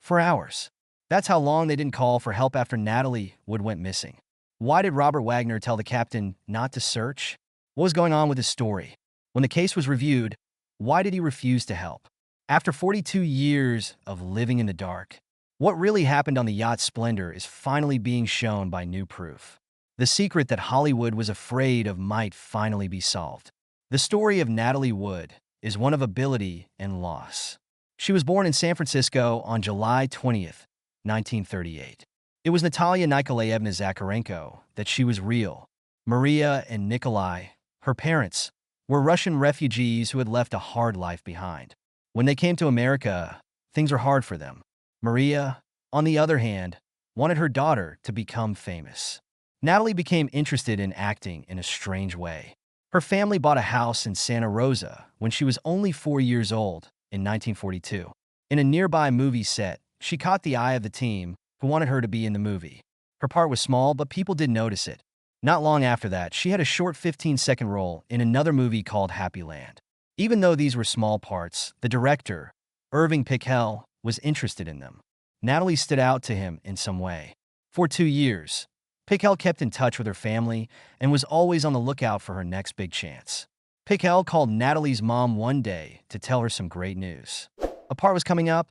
For hours. That's how long they didn't call for help after Natalie Wood went missing. Why did Robert Wagner tell the captain not to search? What was going on with his story? When the case was reviewed, why did he refuse to help? After 42 years of living in the dark, what really happened on the yacht Splendour is finally being shown by new proof. The secret that Hollywood was afraid of might finally be solved. The story of Natalie Wood is one of ability and loss. She was born in San Francisco on July 20th, 1938. It was Natalia Nikolaevna Zakharenko that she was real. Maria and Nikolai, her parents, were Russian refugees who had left a hard life behind. When they came to America, things were hard for them. Maria, on the other hand, wanted her daughter to become famous. Natalie became interested in acting in a strange way. Her family bought a house in Santa Rosa when she was only 4 years old in 1942. In a nearby movie set, she caught the eye of the team who wanted her to be in the movie. Her part was small, but people did notice it. Not long after that, she had a short 15-second role in another movie called Happy Land. Even though these were small parts, the director, Irving Pichel, was interested in them. Natalie stood out to him in some way. For 2 years, Pichel kept in touch with her family and was always on the lookout for her next big chance. Pichel called Natalie's mom one day to tell her some great news. A part was coming up,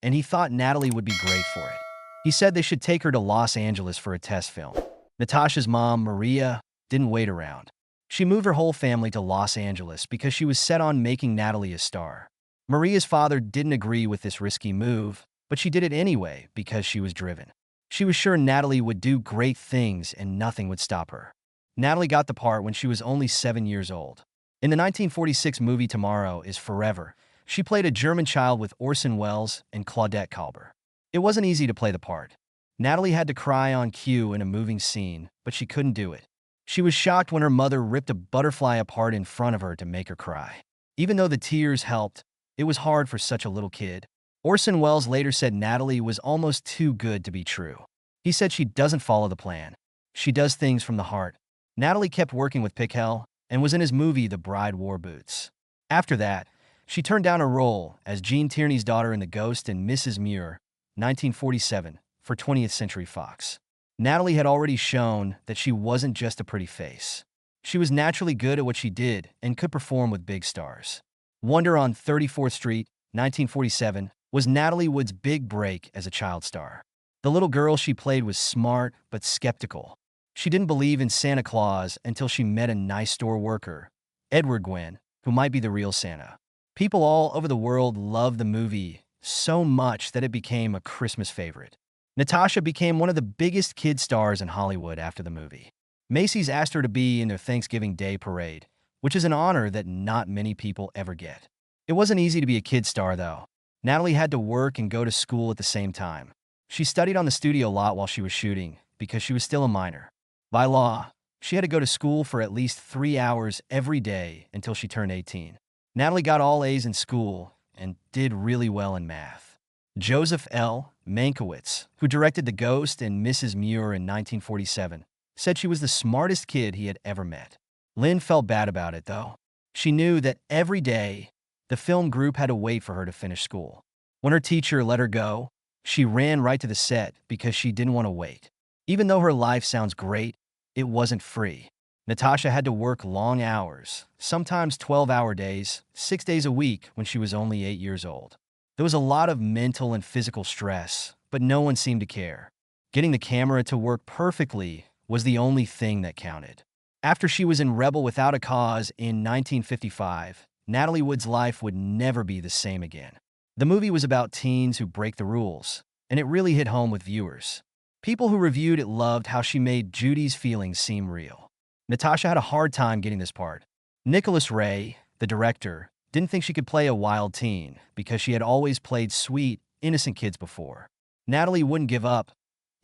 and he thought Natalie would be great for it. He said they should take her to Los Angeles for a test film. Natasha's mom, Maria, didn't wait around. She moved her whole family to Los Angeles because she was set on making Natalie a star. Maria's father didn't agree with this risky move, but she did it anyway because she was driven. She was sure Natalie would do great things and nothing would stop her. Natalie got the part when she was only 7 years old. In the 1946 movie Tomorrow is Forever, she played a German child with Orson Welles and Claudette Colbert. It wasn't easy to play the part. Natalie had to cry on cue in a moving scene, but she couldn't do it. She was shocked when her mother ripped a butterfly apart in front of her to make her cry. Even though the tears helped, it was hard for such a little kid. Orson Welles later said Natalie was almost too good to be true. He said she doesn't follow the plan. She does things from the heart. Natalie kept working with Pichel and was in his movie The Bride Wore Boots. After that, she turned down a role as Gene Tierney's daughter in The Ghost and Mrs. Muir, 1947, for 20th Century Fox. Natalie had already shown that she wasn't just a pretty face. She was naturally good at what she did and could perform with big stars. Wonder on 34th Street, 1947, was Natalie Wood's big break as a child star. The little girl she played was smart but skeptical. She didn't believe in Santa Claus until she met a nice store worker, Edward Gwynn, who might be the real Santa. People all over the world loved the movie so much that it became a Christmas favorite. Natasha became one of the biggest kid stars in Hollywood after the movie. Macy's asked her to be in their Thanksgiving Day parade, which is an honor that not many people ever get. It wasn't easy to be a kid star, though. Natalie had to work and go to school at the same time. She studied on the studio lot while she was shooting because she was still a minor. By law, she had to go to school for at least 3 hours every day until she turned 18. Natalie got all A's in school and did really well in math. Joseph L. Mankiewicz, who directed The Ghost and Mrs. Muir in 1947, said she was the smartest kid he had ever met. Lynn felt bad about it, though. She knew that every day, the film group had to wait for her to finish school. When her teacher let her go, she ran right to the set because she didn't want to wait. Even though her life sounds great, it wasn't free. Natasha had to work long hours, sometimes 12-hour days, 6 days a week when she was only 8 years old. There was a lot of mental and physical stress, but no one seemed to care. Getting the camera to work perfectly was the only thing that counted. After she was in Rebel Without a Cause in 1955, Natalie Wood's life would never be the same again. The movie was about teens who break the rules, and it really hit home with viewers. People who reviewed it loved how she made Judy's feelings seem real. Natasha had a hard time getting this part. Nicholas Ray, the director, didn't think she could play a wild teen because she had always played sweet, innocent kids before. Natalie wouldn't give up,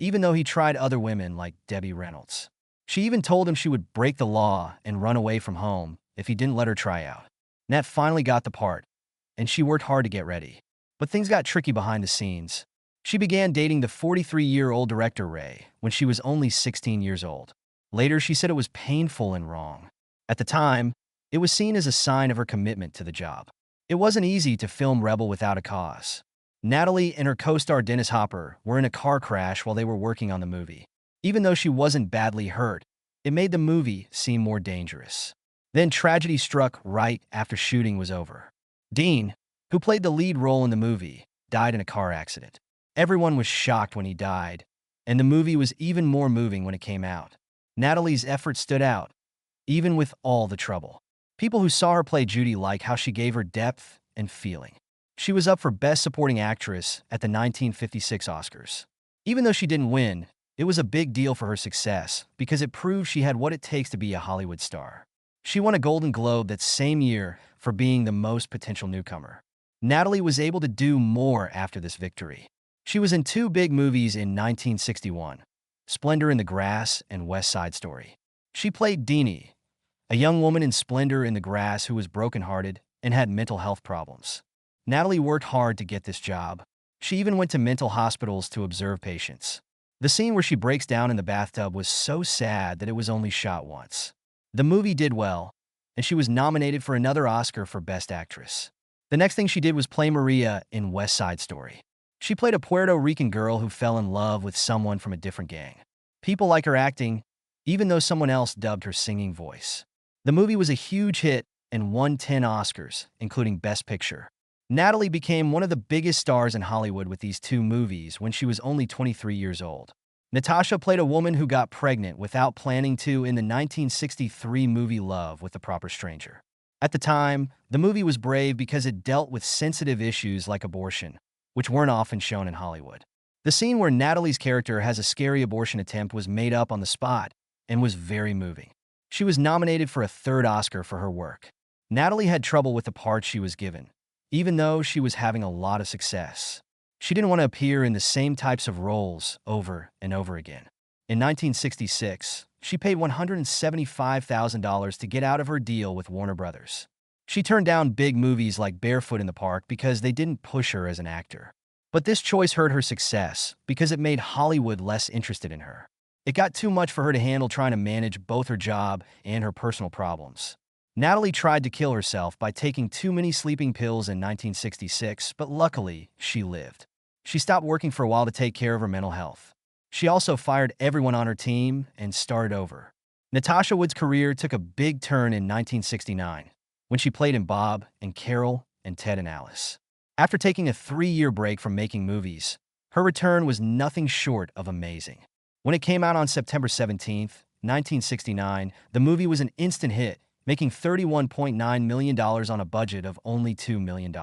even though he tried other women like Debbie Reynolds. She even told him she would break the law and run away from home if he didn't let her try out. Nat finally got the part, and she worked hard to get ready. But things got tricky behind the scenes. She began dating the 43-year-old director Ray when she was only 16 years old. Later, she said it was painful and wrong. At the time, it was seen as a sign of her commitment to the job. It wasn't easy to film Rebel Without a Cause. Natalie and her co-star Dennis Hopper were in a car crash while they were working on the movie. Even though she wasn't badly hurt, it made the movie seem more dangerous. Then tragedy struck right after shooting was over. Dean, who played the lead role in the movie, died in a car accident. Everyone was shocked when he died, and the movie was even more moving when it came out. Natalie's effort stood out, even with all the trouble. People who saw her play Judy like how she gave her depth and feeling. She was up for Best Supporting Actress at the 1956 Oscars. Even though she didn't win, it was a big deal for her success because it proved she had what it takes to be a Hollywood star. She won a Golden Globe that same year for being the most potential newcomer. Natalie was able to do more after this victory. She was in two big movies in 1961, Splendour in the Grass and West Side Story. She played Deanie, a young woman in Splendour in the Grass who was brokenhearted and had mental health problems. Natalie worked hard to get this job. She even went to mental hospitals to observe patients. The scene where she breaks down in the bathtub was so sad that it was only shot once. The movie did well, and she was nominated for another Oscar for Best Actress. The next thing she did was play Maria in West Side Story. She played a Puerto Rican girl who fell in love with someone from a different gang. People like her acting, even though someone else dubbed her singing voice. The movie was a huge hit and won 10 Oscars, including Best Picture. Natalie became one of the biggest stars in Hollywood with these two movies when she was only 23 years old. Natasha played a woman who got pregnant without planning to in the 1963 movie Love with a Proper Stranger. At the time, the movie was brave because it dealt with sensitive issues like abortion, which weren't often shown in Hollywood. The scene where Natalie's character has a scary abortion attempt was made up on the spot and was very moving. She was nominated for a third Oscar for her work. Natalie had trouble with the part she was given, even though she was having a lot of success. She didn't want to appear in the same types of roles over and over again. In 1966, she paid $175,000 to get out of her deal with Warner Brothers. She turned down big movies like Barefoot in the Park because they didn't push her as an actor. But this choice hurt her success because it made Hollywood less interested in her. It got too much for her to handle trying to manage both her job and her personal problems. Natalie tried to kill herself by taking too many sleeping pills in 1966, but luckily, she lived. She stopped working for a while to take care of her mental health. She also fired everyone on her team and started over. Natasha Wood's career took a big turn in 1969, when she played in Bob and Carol and Ted and Alice. After taking a 3-year break from making movies, her return was nothing short of amazing. When it came out on September 17, 1969, the movie was an instant hit, making $31.9 million on a budget of only $2 million.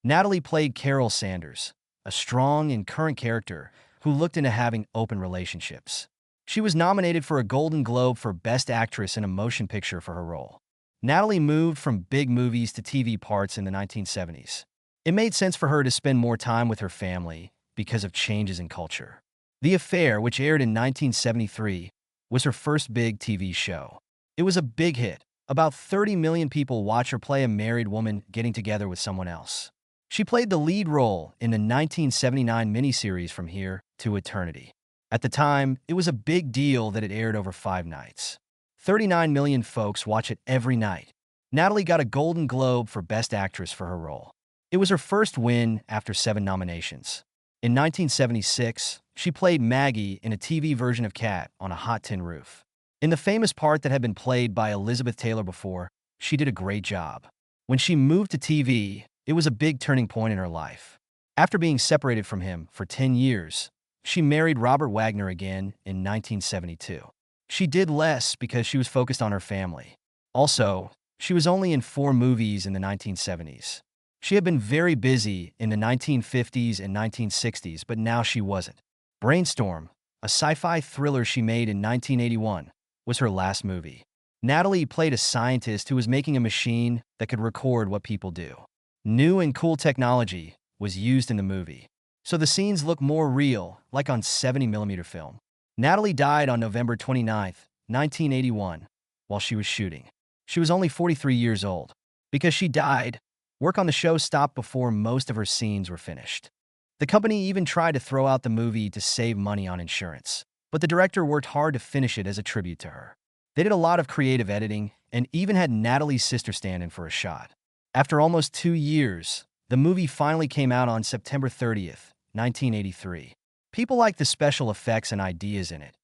Natalie played Carol Sanders, a strong and current character who looked into having open relationships. She was nominated for a Golden Globe for Best Actress in a Motion Picture for her role. Natalie moved from big movies to TV parts in the 1970s. It made sense for her to spend more time with her family because of changes in culture. The Affair, which aired in 1973, was her first big TV show. It was a big hit. About 30 million people watch her play a married woman getting together with someone else. She played the lead role in the 1979 miniseries From Here to Eternity. At the time, it was a big deal that it aired over 5 nights. 39 million folks watch it every night. Natalie got a Golden Globe for Best Actress for her role. It was her first win after 7 nominations. In 1976, she played Maggie in a TV version of Cat on a Hot Tin Roof. In the famous part that had been played by Elizabeth Taylor before, she did a great job. When she moved to TV, it was a big turning point in her life. After being separated from him for 10 years, she married Robert Wagner again in 1972. She did less because she was focused on her family. Also, she was only in 4 movies in the 1970s. She had been very busy in the 1950s and 1960s, but now she wasn't. Brainstorm, a sci-fi thriller she made in 1981, was her last movie. Natalie played a scientist who was making a machine that could record what people do. New and cool technology was used in the movie, so the scenes look more real, like on 70mm film. Natalie died on November 29, 1981, while she was shooting. She was only 43 years old. Because she died, work on the show stopped before most of her scenes were finished. The company even tried to throw out the movie to save money on insurance, but the director worked hard to finish it as a tribute to her. They did a lot of creative editing and even had Natalie's sister stand in for a shot. After almost 2 years, The movie finally came out on September 30th, 1983. People liked the special effects and ideas in it,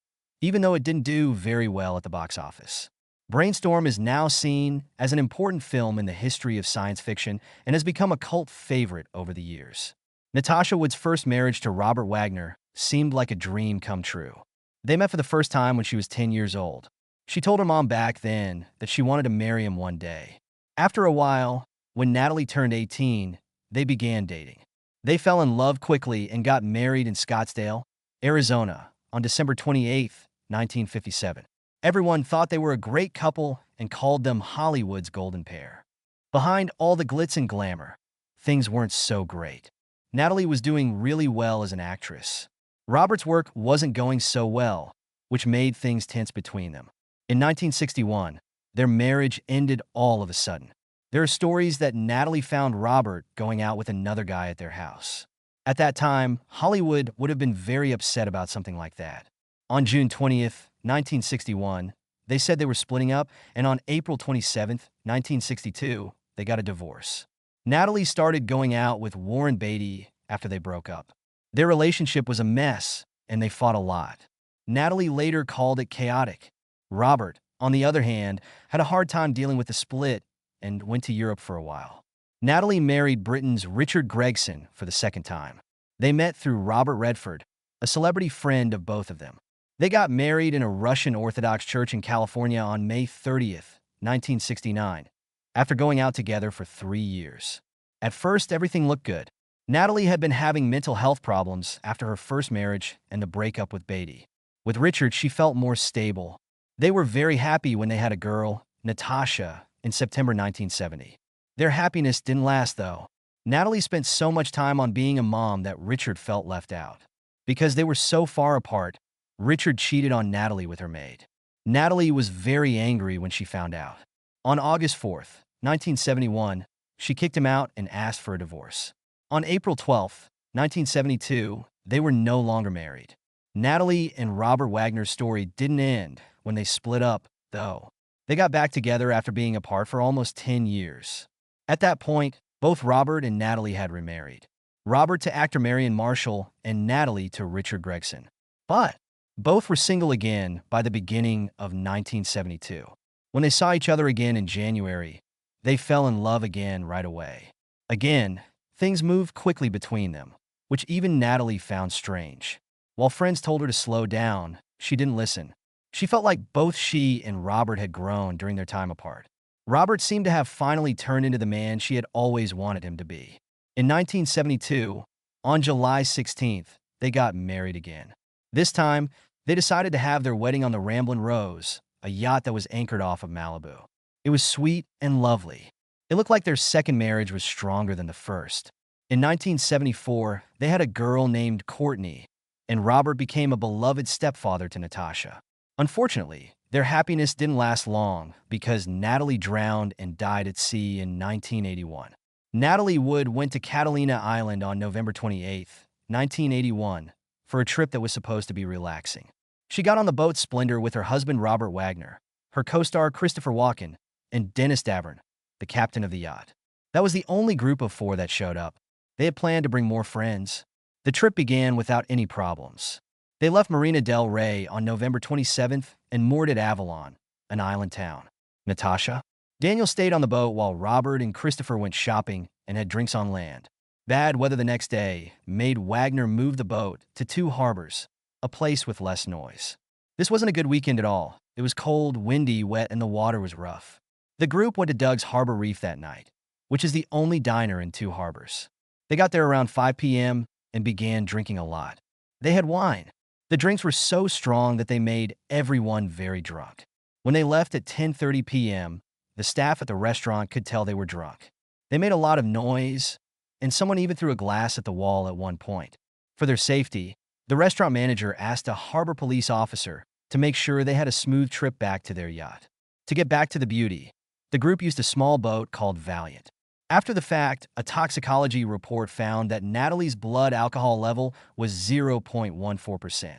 even though it didn't do very well at the box office. Brainstorm is now seen as an important film in the history of science fiction and has become a cult favorite over the years. Natasha Wood's first marriage to Robert Wagner seemed like a dream come true. They met for the first time when she was 10 years old. She told her mom back then that she wanted to marry him one day. After a while, when Natalie turned 18, they began dating. They fell in love quickly and got married in Scottsdale, Arizona, on December 28, 1957. Everyone thought they were a great couple and called them Hollywood's golden pair. Behind all the glitz and glamour, things weren't so great. Natalie was doing really well as an actress. Robert's work wasn't going so well, which made things tense between them. In 1961, their marriage ended all of a sudden. There are stories that Natalie found Robert going out with another guy at their house. At that time, Hollywood would have been very upset about something like that. On June 20th, 1961, they said they were splitting up, and on April 27th, 1962, they got a divorce. Natalie started going out with Warren Beatty after they broke up. Their relationship was a mess, and they fought a lot. Natalie later called it chaotic. Robert, on the other hand, had a hard time dealing with the split and went to Europe for a while. Natalie married Britain's Richard Gregson for the second time. They met through Robert Redford, a celebrity friend of both of them. They got married in a Russian Orthodox church in California on May 30th, 1969, after going out together for 3 years. At first, everything looked good. Natalie had been having mental health problems after her first marriage and the breakup with Beatty. With Richard, she felt more stable. They were very happy when they had a girl, Natasha, in September 1970. Their happiness didn't last, though. Natalie spent so much time on being a mom that Richard felt left out. Because they were so far apart, Richard cheated on Natalie with her maid. Natalie was very angry when she found out. On August 4th, 1971, she kicked him out and asked for a divorce. On April 12th, 1972, they were no longer married. Natalie and Robert Wagner's story didn't end when they split up, though. They got back together after being apart for almost 10 years. At that point, both Robert and Natalie had remarried. Robert to actor Marion Marshall and Natalie to Richard Gregson. But both were single again by the beginning of 1972. When they saw each other again in January, they fell in love again right away. Again, things moved quickly between them, which even Natalie found strange. While friends told her to slow down, she didn't listen. She felt like both she and Robert had grown during their time apart. Robert seemed to have finally turned into the man she had always wanted him to be. In 1972, on July 16th, they got married again. This time, they decided to have their wedding on the Ramblin' Rose, a yacht that was anchored off of Malibu. It was sweet and lovely. It looked like their second marriage was stronger than the first. In 1974, they had a girl named Courtney, and Robert became a beloved stepfather to Natasha. Unfortunately, their happiness didn't last long because Natalie drowned and died at sea in 1981. Natalie Wood went to Catalina Island on November 28, 1981, for a trip that was supposed to be relaxing. She got on the boat Splendour with her husband Robert Wagner, her co-star Christopher Walken, and Dennis Davern, the captain of the yacht. That was the only group of 4 that showed up. They had planned to bring more friends. The trip began without any problems. They left Marina del Rey on November 27th and moored at Avalon, an island town. Natasha? Daniel stayed on the boat while Robert and Christopher went shopping and had drinks on land. Bad weather the next day made Wagner move the boat to 2 harbors, a place with less noise. This wasn't a good weekend at all. It was cold, windy, wet, and the water was rough. The group went to Doug's Harbor Reef that night, which is the only diner in 2 harbors. They got there around 5 p.m. and began drinking a lot. They had wine. The drinks were so strong that they made everyone very drunk. When they left at 10:30 p.m., the staff at the restaurant could tell they were drunk. They made a lot of noise, and someone even threw a glass at the wall at one point. For their safety, the restaurant manager asked a harbor police officer to make sure they had a smooth trip back to their yacht. To get back to the beauty, the group used a small boat called Valiant. After the fact, a toxicology report found that Natalie's blood alcohol level was 0.14%,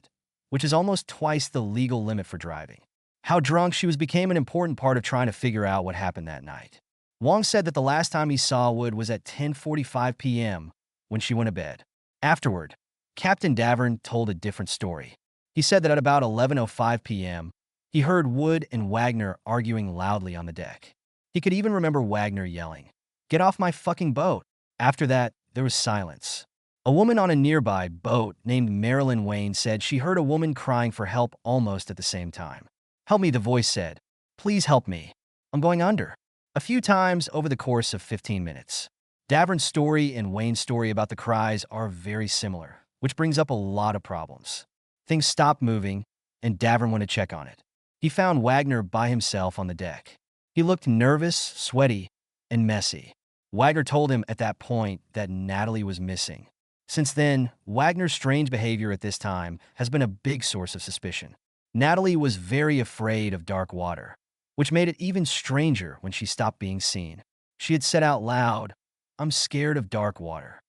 which is almost twice the legal limit for driving. How drunk she was became an important part of trying to figure out what happened that night. Wong said that the last time he saw Wood was at 10:45 p.m. when she went to bed. Afterward, Captain Davern told a different story. He said that at about 11:05 p.m., he heard Wood and Wagner arguing loudly on the deck. He could even remember Wagner yelling, "Get off my fucking boat!" After that, there was silence. A woman on a nearby boat named Marilyn Wayne said she heard a woman crying for help almost at the same time. "Help me," the voice said. "Please help me. I'm going under." A few times over the course of 15 minutes. Davern's story and Wayne's story about the cries are very similar, which brings up a lot of problems. Things stopped moving, and Davern went to check on it. He found Wagner by himself on the deck. He looked nervous, sweaty, and messy. Wagner told him at that point that Natalie was missing. Since then, Wagner's strange behavior at this time has been a big source of suspicion. Natalie was very afraid of dark water, which made it even stranger when she stopped being seen. She had said out loud, "I'm scared of dark water."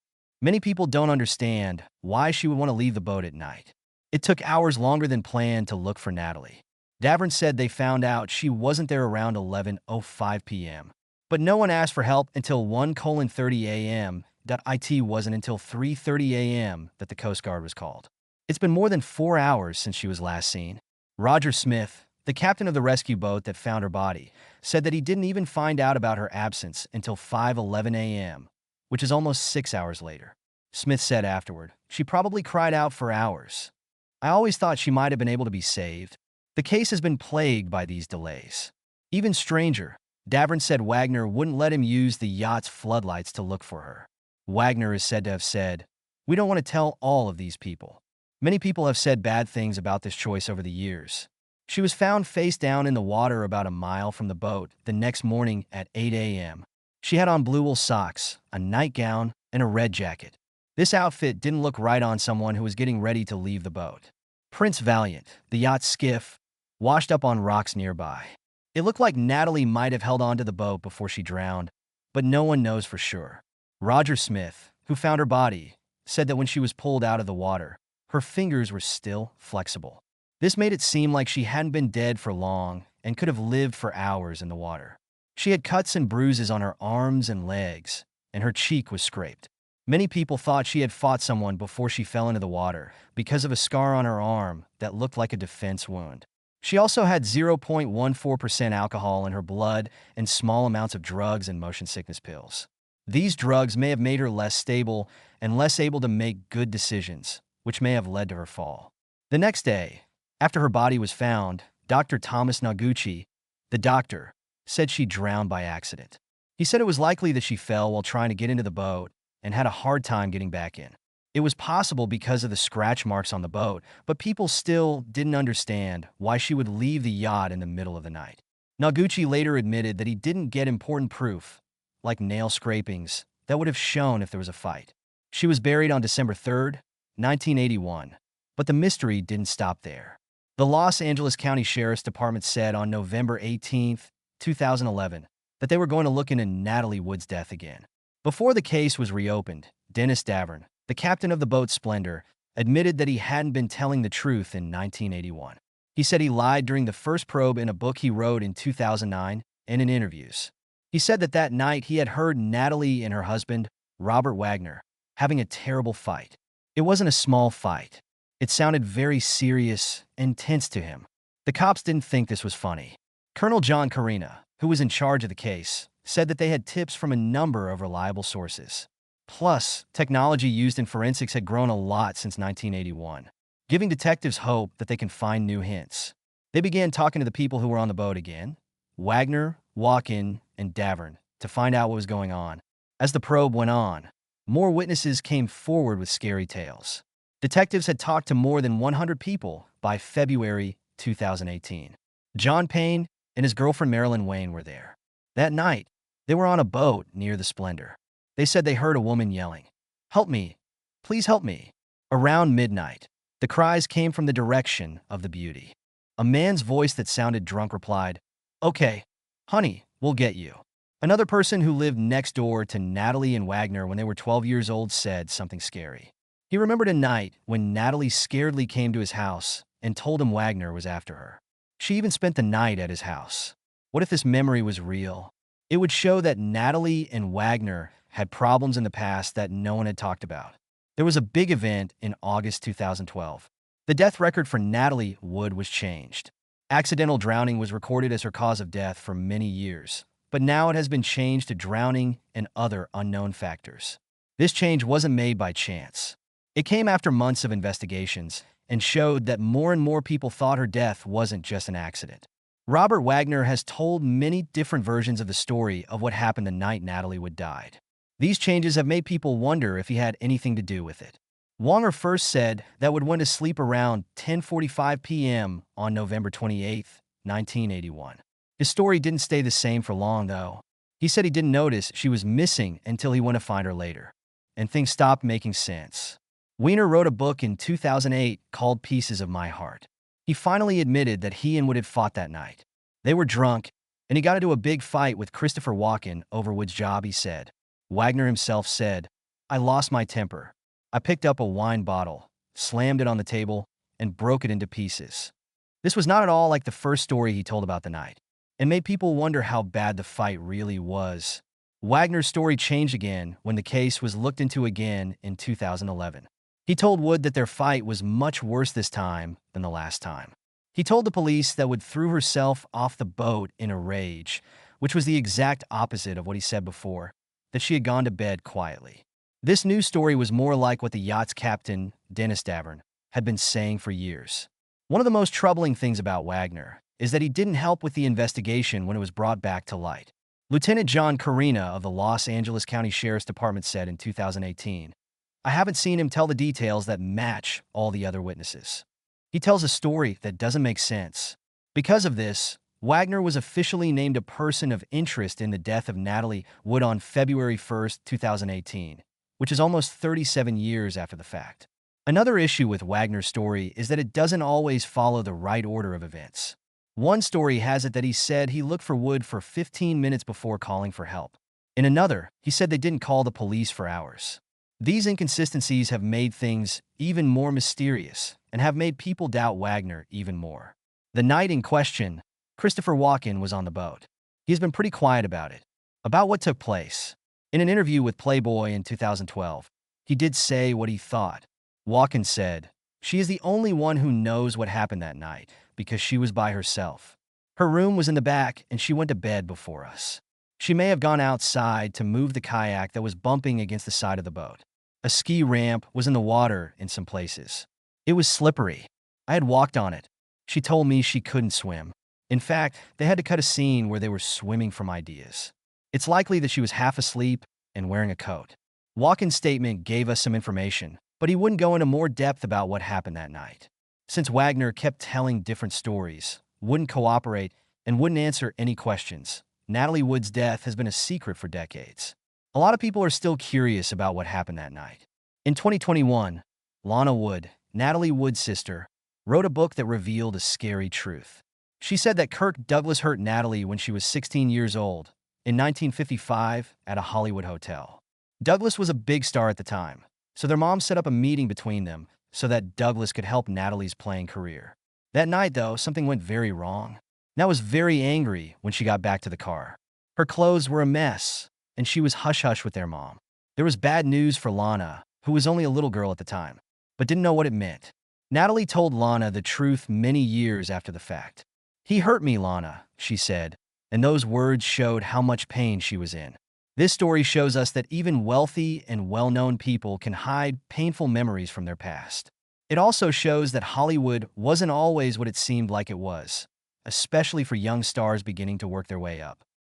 Many people don't understand why she would want to leave the boat at night. It took hours longer than planned to look for Natalie. Davern said they found out she wasn't there around 11:05 p.m. But no one asked for help until 1:30 a.m. It wasn't until 3:30 a.m. that the Coast Guard was called. It's been more than 4 hours since she was last seen. Roger Smith, the captain of the rescue boat that found her body, said that he didn't even find out about her absence until 5:11 a.m., which is almost 6 hours later. Smith said afterward, "She probably cried out for hours. I always thought she might have been able to be saved." The case has been plagued by these delays. Even stranger, Davern said Wagner wouldn't let him use the yacht's floodlights to look for her. Wagner is said to have said, "We don't want to tell all of these people." Many people have said bad things about this choice over the years. She was found face down in the water about a mile from the boat the next morning at 8 a.m. She had on blue wool socks, a nightgown, and a red jacket. This outfit didn't look right on someone who was getting ready to leave the boat. Prince Valiant, the yacht's skiff, washed up on rocks nearby. It looked like Natalie might have held onto the boat before she drowned, but no one knows for sure. Roger Smith, who found her body, said that when she was pulled out of the water, her fingers were still flexible. This made it seem like she hadn't been dead for long and could have lived for hours in the water. She had cuts and bruises on her arms and legs, and her cheek was scraped. Many people thought she had fought someone before she fell into the water because of a scar on her arm that looked like a defense wound. She also had 0.14% alcohol in her blood and small amounts of drugs and motion sickness pills. These drugs may have made her less stable and less able to make good decisions, which may have led to her fall. The next day, after her body was found, Dr. Thomas Noguchi, the doctor, said she drowned by accident. He said it was likely that she fell while trying to get into the boat and had a hard time getting back in. It was possible because of the scratch marks on the boat, but people still didn't understand why she would leave the yacht in the middle of the night. Noguchi later admitted that he didn't get important proof, like nail scrapings, that would have shown if there was a fight. She was buried on December 3rd, 1981, but the mystery didn't stop there. The Los Angeles County Sheriff's Department said on November 18, 2011, that they were going to look into Natalie Wood's death again. Before the case was reopened, Dennis Davern, the captain of the boat Splendour, admitted that he hadn't been telling the truth in 1981. He said he lied during the first probe in a book he wrote in 2009 and in interviews. He said that that night he had heard Natalie and her husband, Robert Wagner, having a terrible fight. It wasn't a small fight. It sounded very serious and tense to him. The cops didn't think this was funny. Colonel John Carina, who was in charge of the case, said that they had tips from a number of reliable sources. Plus, technology used in forensics had grown a lot since 1981, giving detectives hope that they can find new hints. They began talking to the people who were on the boat again, Wagner, Walken, and Davern, to find out what was going on. As the probe went on, more witnesses came forward with scary tales. Detectives had talked to more than 100 people by February 2018. John Payne and his girlfriend Marilyn Wayne were there. That night, they were on a boat near the Splendour. They said they heard a woman yelling, "Help me! Please help me!" Around midnight, the cries came from the direction of the Beauty. A man's voice that sounded drunk replied, "Okay, honey, we'll get you." Another person who lived next door to Natalie and Wagner when they were 12 years old said something scary. He remembered a night when Natalie scaredly came to his house and told him Wagner was after her. She even spent the night at his house. What if this memory was real? It would show that Natalie and Wagner had problems in the past that no one had talked about. There was a big event in August 2012. The death record for Natalie Wood was changed. Accidental drowning was recorded as her cause of death for many years, but now it has been changed to drowning and other unknown factors. This change wasn't made by chance. It came after months of investigations and showed that more and more people thought her death wasn't just an accident. Robert Wagner has told many different versions of the story of what happened the night Natalie Wood died. These changes have made people wonder if he had anything to do with it. Wagner first said that Wood went to sleep around 10:45 p.m. on November 28, 1981. His story didn't stay the same for long, though. He said he didn't notice she was missing until he went to find her later, and things stopped making sense. Wagner wrote a book in 2008 called Pieces of My Heart. He finally admitted that he and Wood had fought that night. They were drunk, and he got into a big fight with Christopher Walken over Wood's job, he said. Wagner himself said, "I lost my temper. I picked up a wine bottle, slammed it on the table, and broke it into pieces." This was not at all like the first story he told about the night. It made people wonder how bad the fight really was. Wagner's story changed again when the case was looked into again in 2011. He told Wood that their fight was much worse this time than the last time. He told the police that Wood threw herself off the boat in a rage, which was the exact opposite of what he said before, that she had gone to bed quietly. This new story was more like what the yacht's captain, Dennis Davern, had been saying for years. One of the most troubling things about Wagner is that he didn't help with the investigation when it was brought back to light. Lieutenant John Carina of the Los Angeles County Sheriff's Department said in 2018, "I haven't seen him tell the details that match all the other witnesses. He tells a story that doesn't make sense." Because of this, Wagner was officially named a person of interest in the death of Natalie Wood on February 1, 2018, which is almost 37 years after the fact. Another issue with Wagner's story is that it doesn't always follow the right order of events. One story has it that he said he looked for Wood for 15 minutes before calling for help. In another, he said they didn't call the police for hours. These inconsistencies have made things even more mysterious and have made people doubt Wagner even more. The night in question, Christopher Walken was on the boat. He has been pretty quiet about what took place. In an interview with Playboy in 2012, he did say what he thought. Walken said, "She is the only one who knows what happened that night because she was by herself. Her room was in the back and she went to bed before us. She may have gone outside to move the kayak that was bumping against the side of the boat. A ski ramp was in the water in some places. It was slippery. I had walked on it. She told me she couldn't swim. In fact, they had to cut a scene where they were swimming from ideas. It's likely that she was half asleep and wearing a coat." Walken's statement gave us some information, but he wouldn't go into more depth about what happened that night. Since Wagner kept telling different stories, wouldn't cooperate, and wouldn't answer any questions, Natalie Wood's death has been a secret for decades. A lot of people are still curious about what happened that night. In 2021, Lana Wood, Natalie Wood's sister, wrote a book that revealed a scary truth. She said that Kirk Douglas hurt Natalie when she was 16 years old, in 1955, at a Hollywood hotel. Douglas was a big star at the time, so their mom set up a meeting between them so that Douglas could help Natalie's playing career. That night, though, something went very wrong. Nat was very angry when she got back to the car. Her clothes were a mess, and she was hush-hush with their mom. There was bad news for Lana, who was only a little girl at the time, but didn't know what it meant. Natalie told Lana the truth many years after the fact. "He hurt me, Lana," she said, and those words showed how much pain she was in. This story shows us that even wealthy and well-known people can hide painful memories from their past. It also shows that Hollywood wasn't always what it seemed like it was, especially for young stars beginning to work their way up.